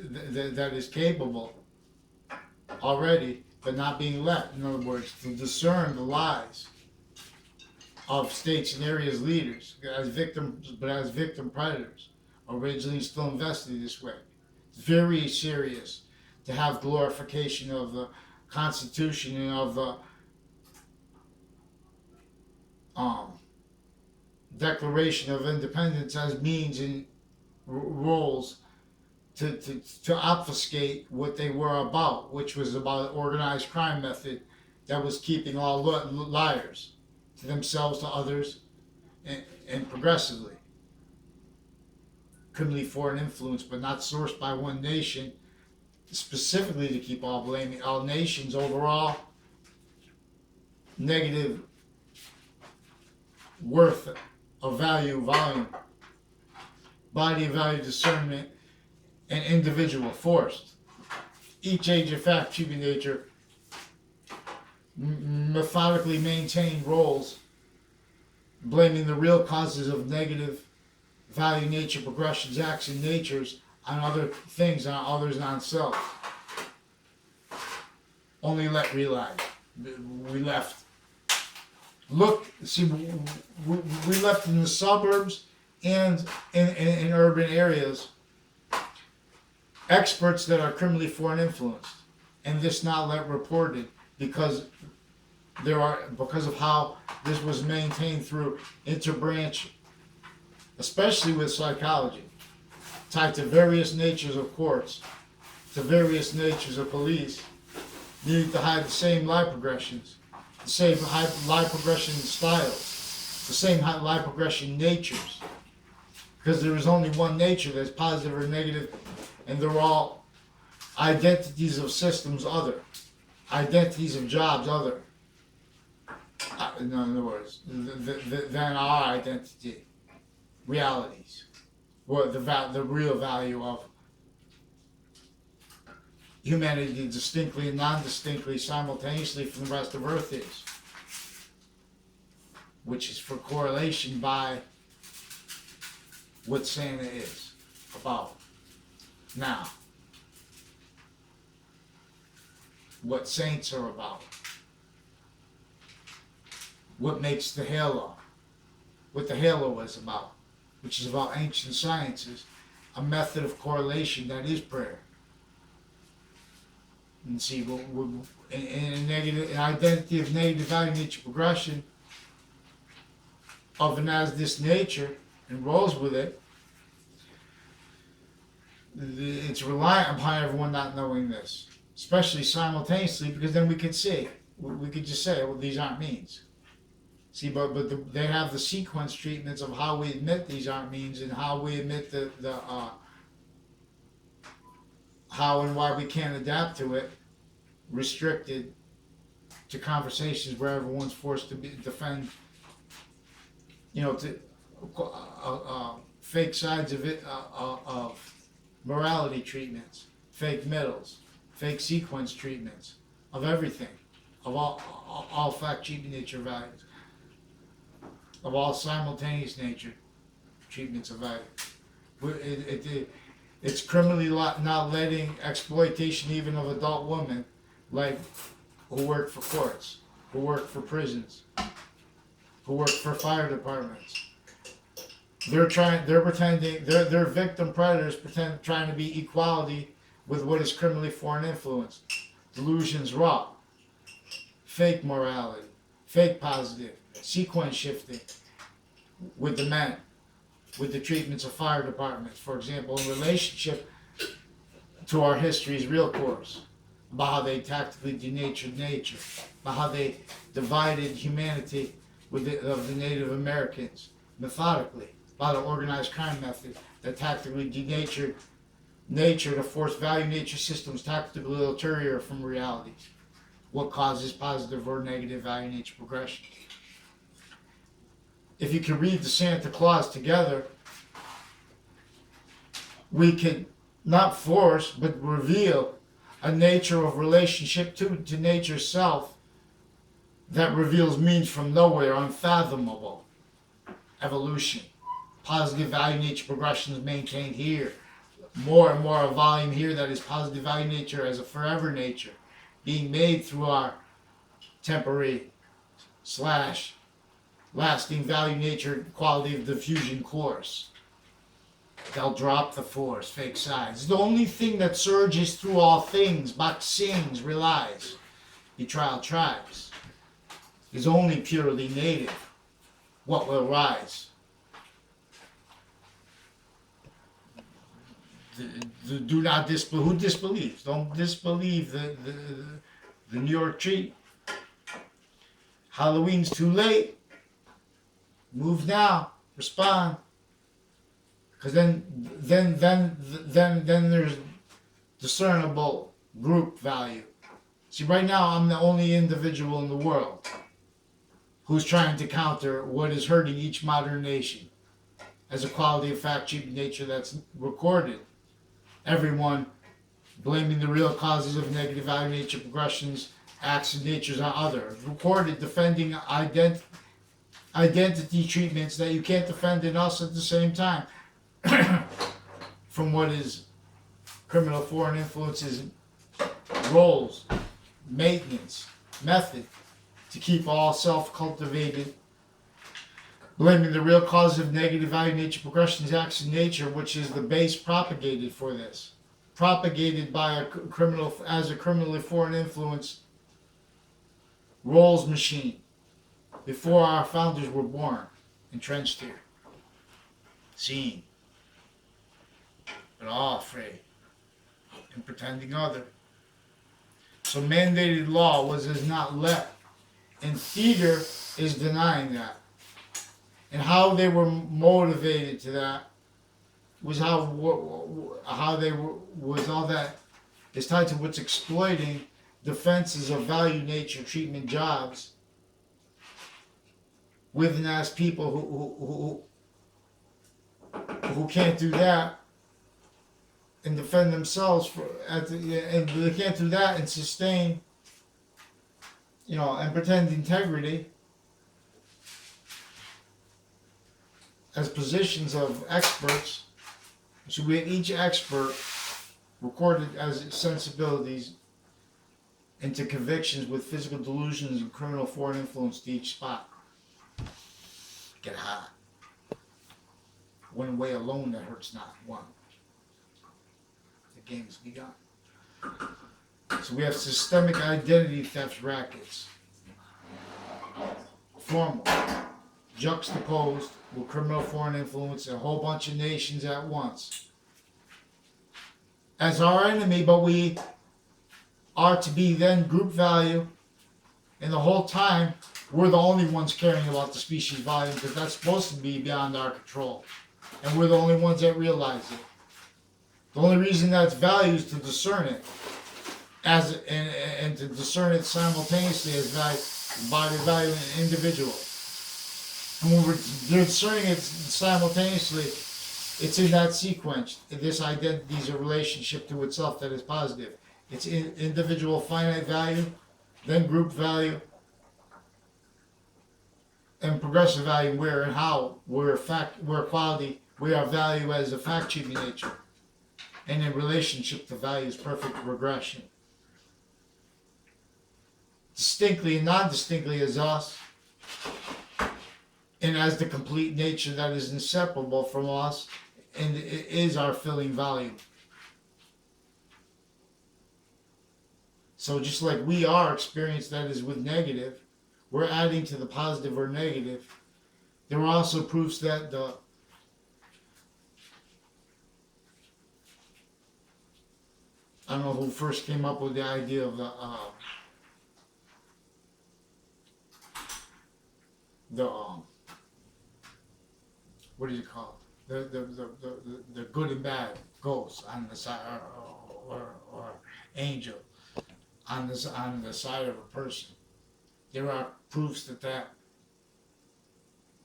that is capable already, but not being let. In other words, to discern the lies of states and areas leaders as victims, but as victim predators, originally still invested this way. It's very serious to have glorification of the Constitution and of the Declaration of Independence as means and roles to obfuscate what they were about, which was about an organized crime method that was keeping all liars to themselves, to others, and progressively. Criminally foreign influence, but not sourced by one nation, specifically to keep all blaming all nations overall negative worth of value, volume, body of value discernment, and individual forced. Each age of fact, human nature, methodically maintained roles, blaming the real causes of negative value, nature, progressions, acts, and natures on other things, on others, and on self. Only let realize. We left. Look, see, we left in the suburbs and in urban areas experts that are criminally foreign influenced, and this not let reported because because of how this was maintained through interbranch, especially with psychology, tied to various natures of courts, to various natures of police, needing to hide the same lie progressions, the same lie progression styles, the same lie progression natures. Because there is only one nature that's positive or negative, and they're all identities of systems other, identities of jobs other. In other words, than our identity, realities, what the real value of humanity distinctly and non-distinctly simultaneously from the rest of Earth is, which is for correlation by what Santa is about now, what saints are about, what makes the halo, what the halo is about, which is about ancient sciences, a method of correlation that is prayer. And see, in an identity of negative value nature progression of and as this nature and rolls with it, it's reliant upon everyone not knowing this, especially simultaneously, because then we could just say, well, these aren't means. See, but they have the sequence treatments of how we admit these aren't means and how we admit the how and why we can't adapt to it, restricted to conversations where everyone's forced to defend, fake sides of it, of morality treatments, fake middles, fake sequence treatments of everything, of all fact cheap nature values, of all simultaneous nature treatments of value. It's criminally not letting exploitation even of adult women, like who work for courts, who work for prisons, who work for fire departments. They're pretending, they're victim predators trying to be equality with what is criminally foreign influence. Delusions raw, fake morality, fake positive, sequence shifting with the men, with the treatments of fire departments, for example, in relationship to our history's real course, about how they tactically denatured nature, about how they divided humanity of the Native Americans methodically, about an organized crime method that tactically denatured nature to force value nature systems tactically ulterior from reality. What causes positive or negative value nature progression? If you can read the Santa Claus together, we can not force but reveal a nature of relationship to nature's self that reveals means from nowhere, unfathomable. Evolution, positive value nature progression is maintained here. More and more a volume here that is positive value nature as a forever nature, being made through our temporary / lasting value nature quality of diffusion course. They'll drop the force, fake sides. The only thing that surges through all things, but sings, relies, betrayal tribes, is only purely native. What will rise? Do not disbelieve. Who disbelieves? Don't disbelieve the New York treat. Halloween's too late. Move now. Respond. Because then there's discernible group value. See, right now I'm the only individual in the world who's trying to counter what is hurting each modern nation as a quality of fact cheap nature that's recorded. Everyone blaming the real causes of negative value nature progressions, acts of natures on others. Recorded defending identity treatments that you can't defend in us at the same time. From what is criminal foreign influences, roles, maintenance, method to keep all self-cultivated, blaming the real cause of negative value nature progressions, acts in nature, which is the base propagated for this. propagated by a criminal as a criminally foreign influence roles machine before our founders were born, entrenched here, seen, but all afraid and pretending other. So mandated law was as not let, and theater is denying that. And how they were motivated to that was how they were was all that is tied to what's exploiting defenses of value, nature, treatment, jobs with and as people who can't do that and defend themselves and they can't do that and sustain, and pretend integrity as positions of experts. So we have each expert recorded as sensibilities into convictions with physical delusions and criminal foreign influence to each spot. Get high. One way alone that hurts not one. The game's begun. So we have systemic identity theft rackets. Formal. Juxtaposed with criminal foreign influence, a whole bunch of nations at once as our enemy, but we are to be then group value, and the whole time we're the only ones caring about the species volume because that's supposed to be beyond our control, and we're the only ones that realize it. The only reason that's value is to discern it as and to discern it simultaneously as value, value in an individual. And when we're discerning it simultaneously, it's in that sequence. This identity is a relationship to itself that is positive. It's individual finite value, then group value, and progressive value. Where and how we're quality. We are value as a fact treating nature, and in relationship to value is perfect regression. Distinctly and non-distinctly as us. And as the complete nature that is inseparable from us, and it is our filling value. So just like we are experience that is with negative, we're adding to the positive or negative. There are also proofs that I don't know who first came up with the idea of what do you call it? The good and bad ghosts on the side, or angel on the side of a person. There are proofs that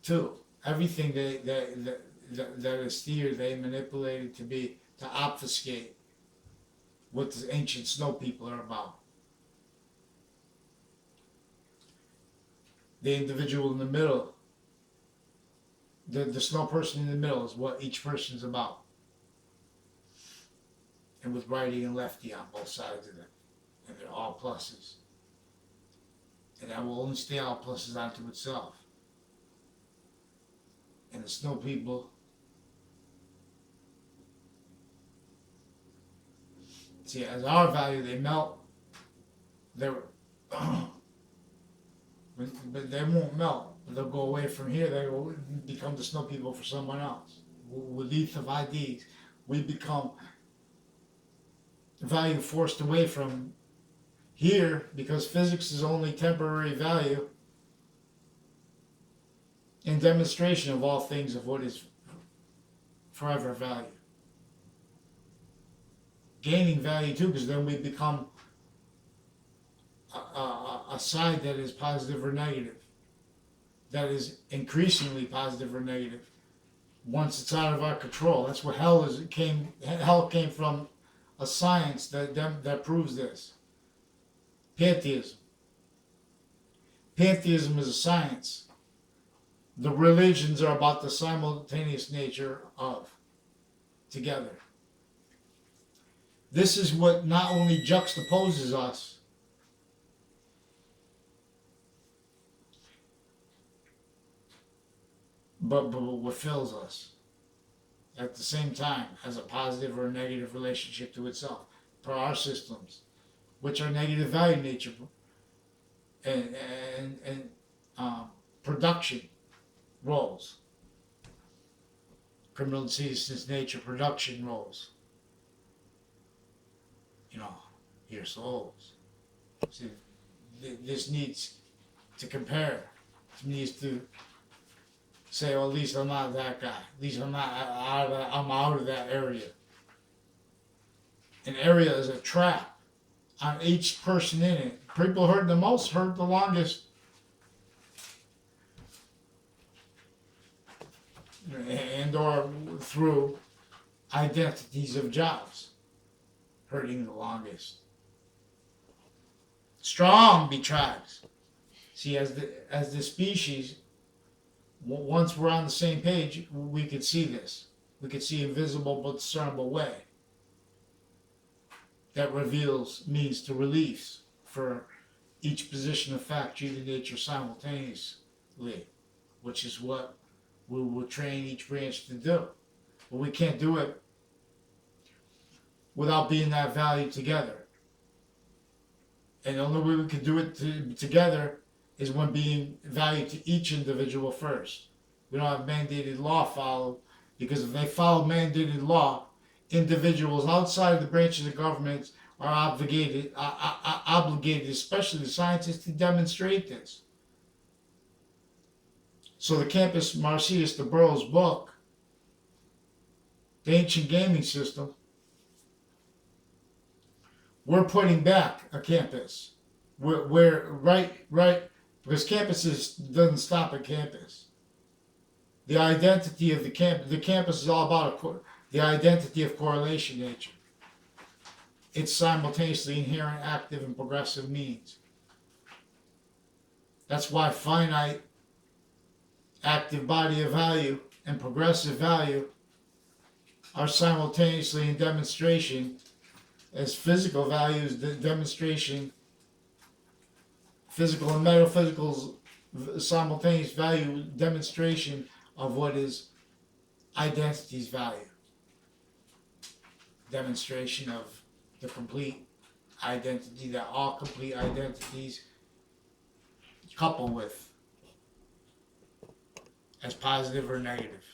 too. Everything that is steered, they manipulated to obfuscate what the ancient snow people are about. The individual in the middle. The snow person in the middle is what each person's about. And with righty and lefty on both sides of it. And they're all pluses. And that will only stay all pluses onto itself. And the snow people, see, as our value, they melt. But they won't melt. They'll go away from here. They will become the snow people for someone else. With each of IDs, we become value forced away from here because physics is only temporary value and demonstration of all things of what is forever value. Gaining value too, because then we become a side that is positive or negative, that is increasingly positive or negative once it's out of our control. That's what hell is. Hell came from a science that proves this. Pantheism. Pantheism is a science. The religions are about the simultaneous nature of together. This is what not only juxtaposes us, but what fills us at the same time has a positive or a negative relationship to itself per our systems, which are negative value nature and production roles, criminal and citizens nature production roles. You know, your souls. See, this needs to compare. It needs to say, well, at least I'm not that guy. At least I'm not out of that. I'm out of that area. An area is a trap on each person in it. People hurt the most, hurt the longest, and or through identities of jobs, hurting the longest. Strong be tribes. See, as the species, once we're on the same page, we could see this. We could see invisible but discernible way that reveals means to release for each position of fact treated nature simultaneously, which is what we will train each branch to do. But we can't do it without being that value together. And the only way we can do it together is when being valued to each individual first. We don't have mandated law followed, because if they follow mandated law, individuals outside of the branches of government are obligated, especially the scientists, to demonstrate this. So the campus Marcius, the Boroughs book, the ancient gaming system, we're putting back a campus. We're right, because campuses doesn't stop at campus. The identity of the campus is all about the identity of correlation nature. It's simultaneously inherent, active, and progressive means. That's why finite, active body of value and progressive value are simultaneously in demonstration, as physical values, the demonstration, physical and metaphysical's simultaneous value demonstration of what is identity's value. Demonstration of the complete identity that all complete identities couple with as positive or negative,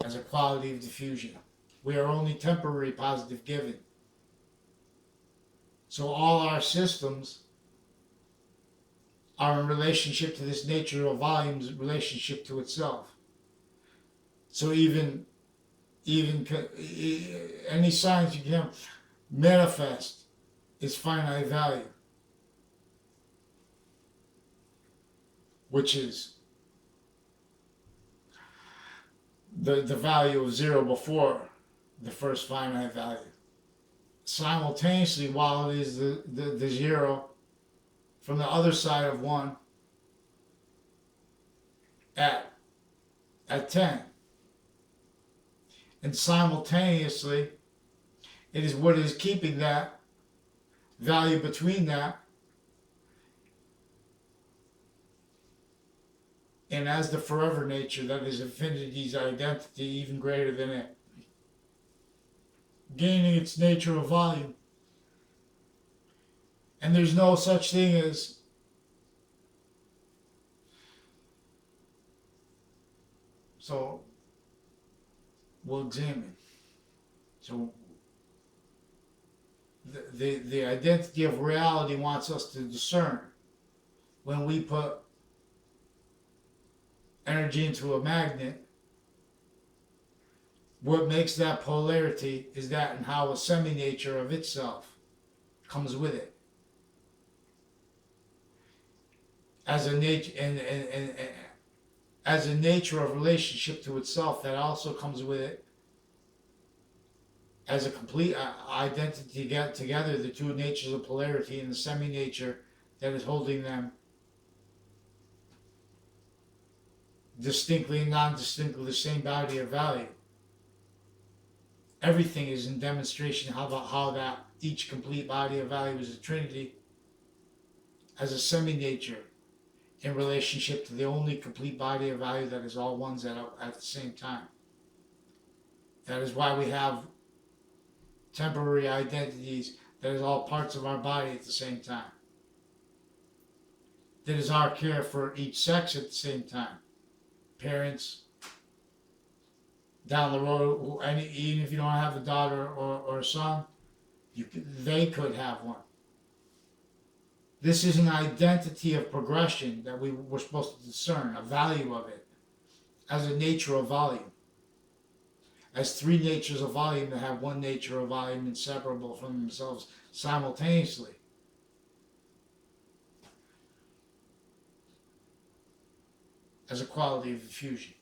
as a quality of diffusion. We are only temporary positive given. So all our systems are in relationship to this nature of volume's relationship to itself. So even any science you can manifest is finite value, which is the value of zero before the first finite value. Simultaneously, while it is the zero from the other side of one at 10. And simultaneously, it is what is keeping that value between that and as the forever nature that is infinity's identity, even greater than it, gaining its nature of volume. And there's no such thing as so we'll examine. So the identity of reality wants us to discern when we put energy into a magnet. What makes that polarity is that and how a semi-nature of itself comes with it. As a nature and as a nature of relationship to itself that also comes with it. As a complete identity together, the two natures of polarity and the semi-nature that is holding them distinctly and non-distinctly the same body of value. Everything is in demonstration how that each complete body of value is a trinity as a semi-nature in relationship to the only complete body of value that is all ones at the same time. That is why we have temporary identities that is all parts of our body at the same time. That is our care for each sex at the same time. Parents down the road, even if you don't have a daughter or a son, they could have one. This is an identity of progression that we were supposed to discern, a value of it, as a nature of volume. As three natures of volume that have one nature of volume inseparable from themselves simultaneously. As a quality of diffusion.